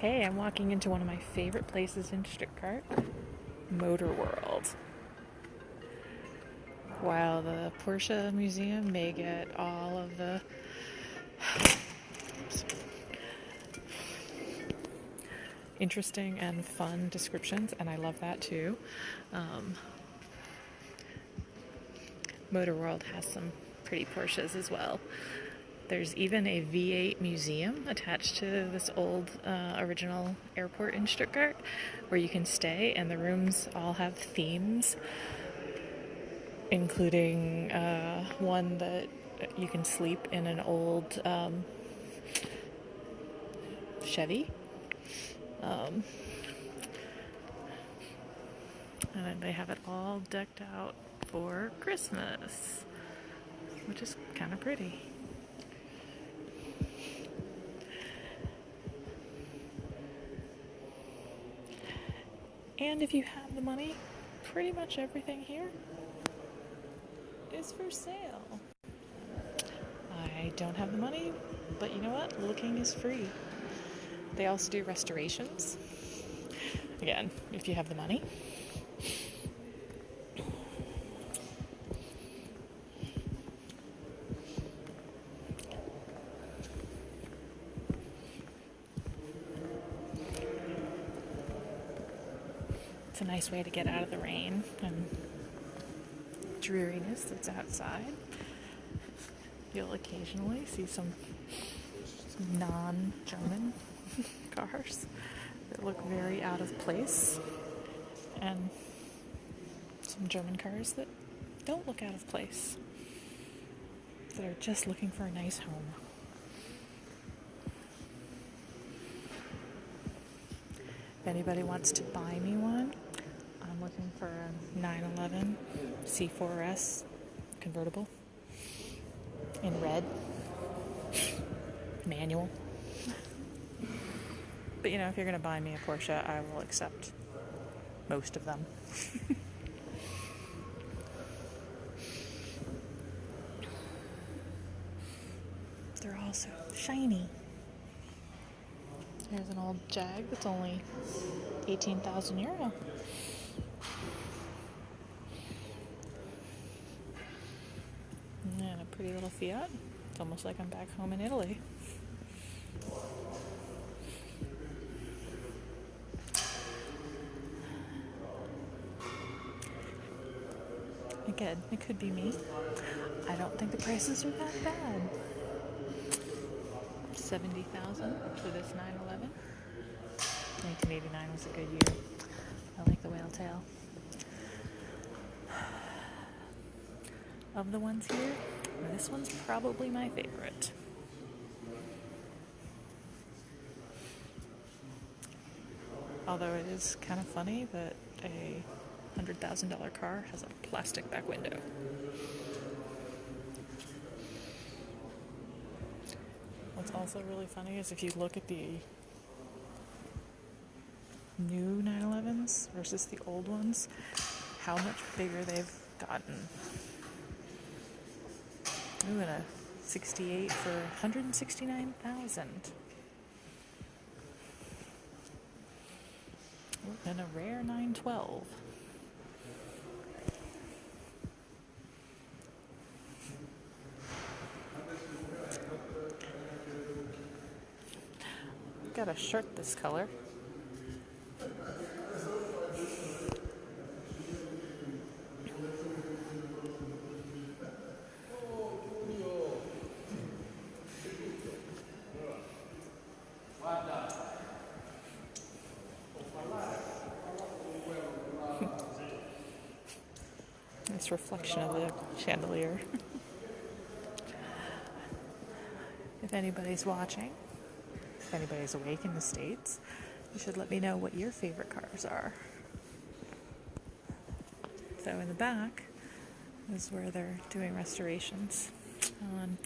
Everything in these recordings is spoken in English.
Hey, I'm walking into one of my favorite places in Stuttgart, MotorWorld. While the Porsche Museum may get all of the interesting and fun descriptions, and I love that too, MotorWorld has some pretty Porsches as well. There's even a V8 museum attached to this old original airport in Stuttgart where you can stay, and the rooms all have themes, including one that you can sleep in an old Chevy. And they have it all decked out for Christmas, which is kind of pretty. And if you have the money, pretty much everything here is for sale. I don't have the money, but you know what? Looking is free. They also do restorations. Again, if you have the money. It's a nice way to get out of the rain and dreariness that's outside. You'll occasionally see some non-German cars that look very out of place, and some German cars that don't look out of place, that are just looking for a nice home. If anybody wants to buy me one, I'm looking for a 911 C4S convertible in red, manual. But you know, if you're going to buy me a Porsche, I will accept most of them. They're all so shiny. Here's an old Jag that's only 18,000 euro. And a pretty little Fiat. It's almost like I'm back home in Italy. Again, it could be me. I don't think the prices are that bad. 70,000 for this 911. 1989 was a good year. I like the whale tail. Of the ones here, this one's probably my favorite. Although it is kind of funny that a $100,000 car has a plastic back window. What's also really funny is if you look at the new 911s versus the old ones, how much bigger they've gotten. Ooh, and a 68 for 169,000. And a rare 912. Got a shirt this color. Nice reflection of the chandelier. If anybody's watching, if anybody's awake in the States, you should let me know what your favorite cars are. So in the back is where they're doing restorations on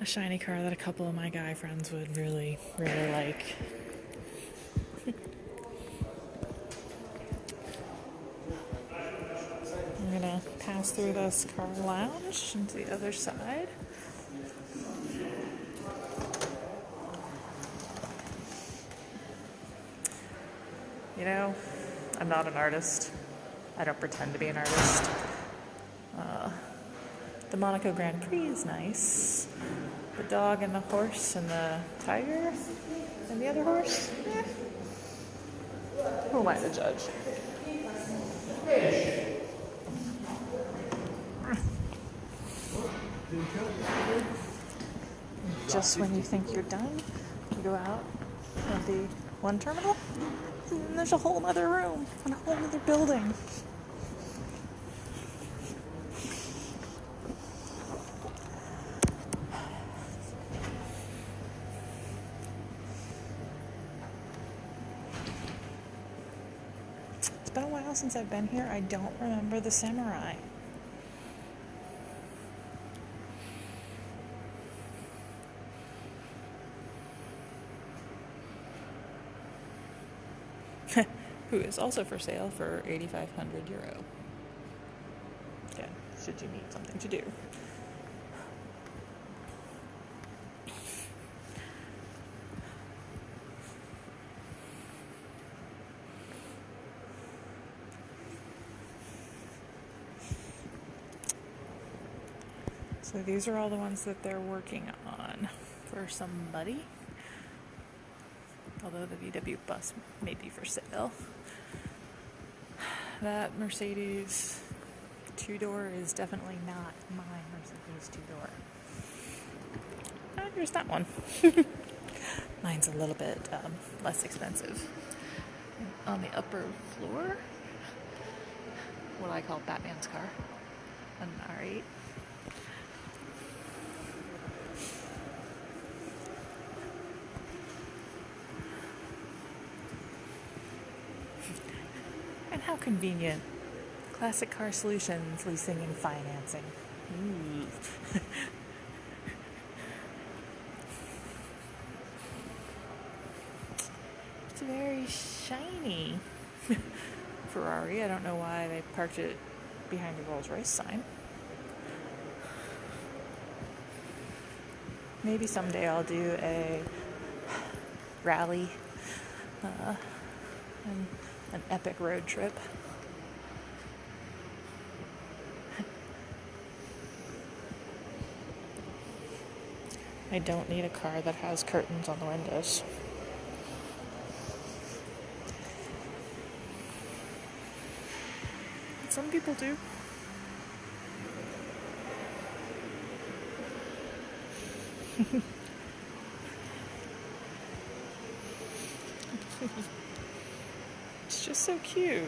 a shiny car that a couple of my guy friends would really, really like. I'm gonna pass through this car lounge into the other side. You know, I'm not an artist. I don't pretend to be an artist. The Monaco Grand Prix is nice. The dog and the horse and the tiger and the other horse, who am I to judge? Just when you think you're done, you go out of the one terminal, and there's a whole other room and a whole other building. It's been a while since I've been here. I don't remember the samurai. Who is also for sale for €8,500. Again, should you need something to do. So these are all the ones that they're working on for somebody. Although the VW bus may be for sale. That Mercedes two-door is definitely not my Mercedes two-door. Here's that one. Mine's a little bit less expensive. On the upper floor, what I call Batman's car, an R8. And how convenient. Classic Car Solutions, leasing and financing. Ooh. It's very shiny. Ferrari, I don't know why they parked it behind the Rolls-Royce sign. Maybe someday I'll do a rally and an epic road trip. I don't need a car that has curtains on the windows. Some people do. It's just so cute.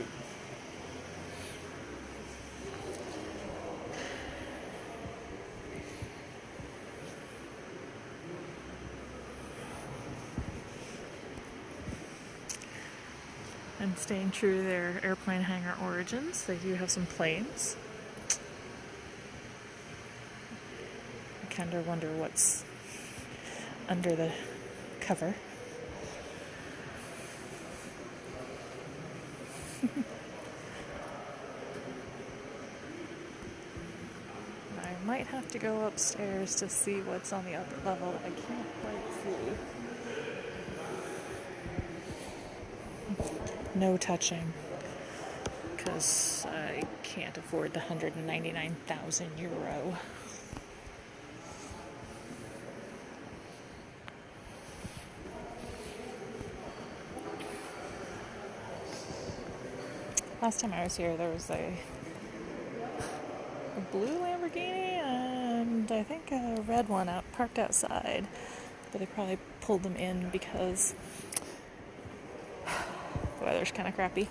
And staying true to their airplane hangar origins, they do have some planes. I kind of wonder what's under the cover. I might have to go upstairs to see what's on the upper level. I can't quite see. No touching, because I can't afford the €199,000. Last time I was here, there was a blue Lamborghini and I think a red one parked outside, but they probably pulled them in because the weather's kind of crappy.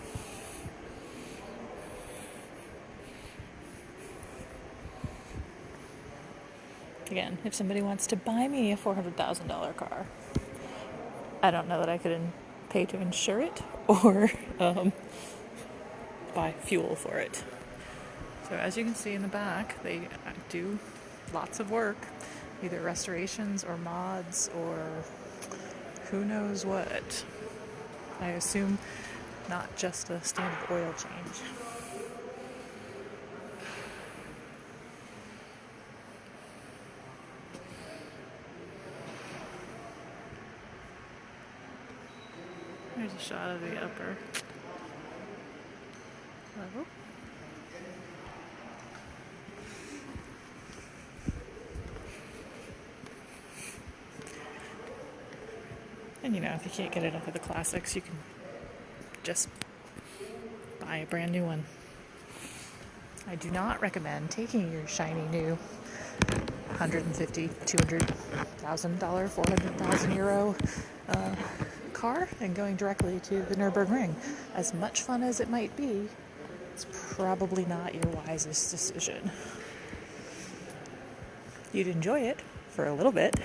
Again, if somebody wants to buy me a $400,000 car, I don't know that I could pay to insure it or buy fuel for it. So as you can see in the back, they do lots of work, either restorations or mods or who knows what. I assume not just a standard oil change. Here's a shot of the upper level. And you know, if you can't get enough of the classics, you can just buy a brand new one. I do not recommend taking your shiny new $150,000, $200,000, €400,000 car and going directly to the Nürburgring. As much fun as it might be, it's probably not your wisest decision. You'd enjoy it for a little bit.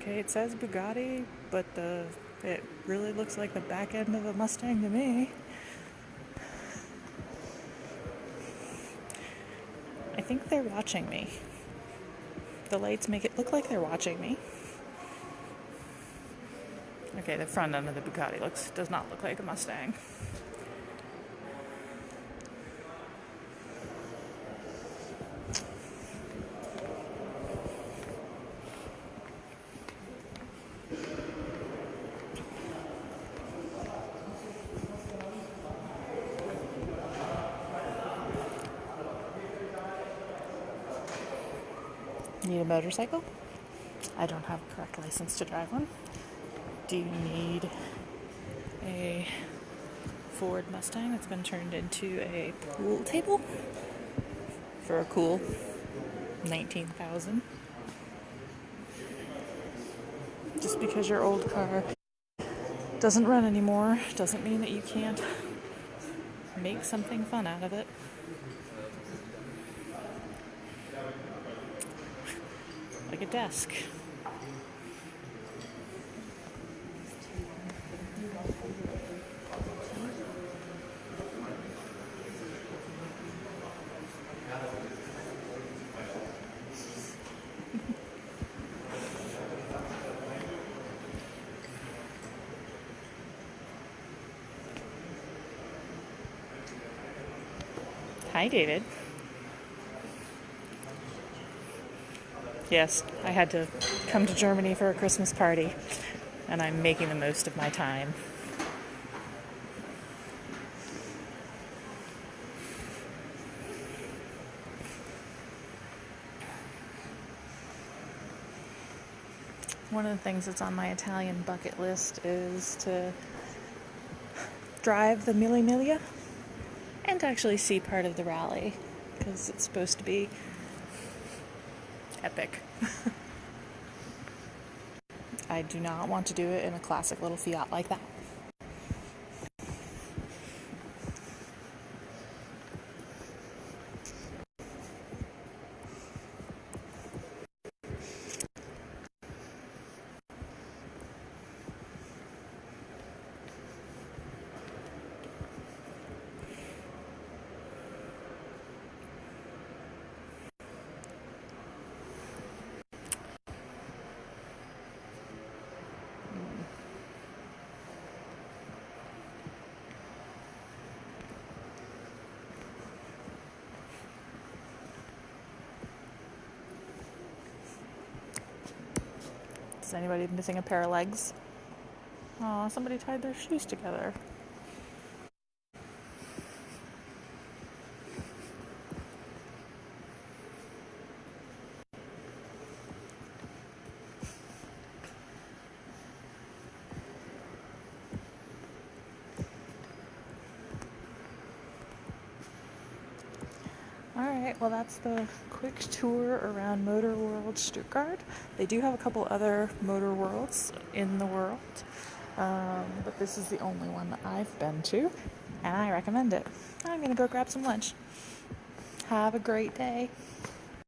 Okay, it says Bugatti, but it really looks like the back end of a Mustang to me. I think they're watching me. The lights make it look like they're watching me. Okay, the front end of the Bugatti does not look like a Mustang. Need a motorcycle? I don't have a correct license to drive one. Do you need a Ford Mustang that's been turned into a pool table for a cool $19,000? Just because your old car doesn't run anymore doesn't mean that you can't make something fun out of it. Like a desk. Hi, David. Yes, I had to come to Germany for a Christmas party, and I'm making the most of my time. One of the things that's on my Italian bucket list is to drive the Mille Miglia and to actually see part of the rally, because it's supposed to be epic. I do not want to do it in a classic little Fiat like that. Is anybody missing a pair of legs? Oh, somebody tied their shoes together. Alright, well that's the quick tour around MotorWorld Stuttgart. They do have a couple other MotorWorlds in the world, but this is the only one that I've been to, and I recommend it. I'm going to go grab some lunch. Have a great day.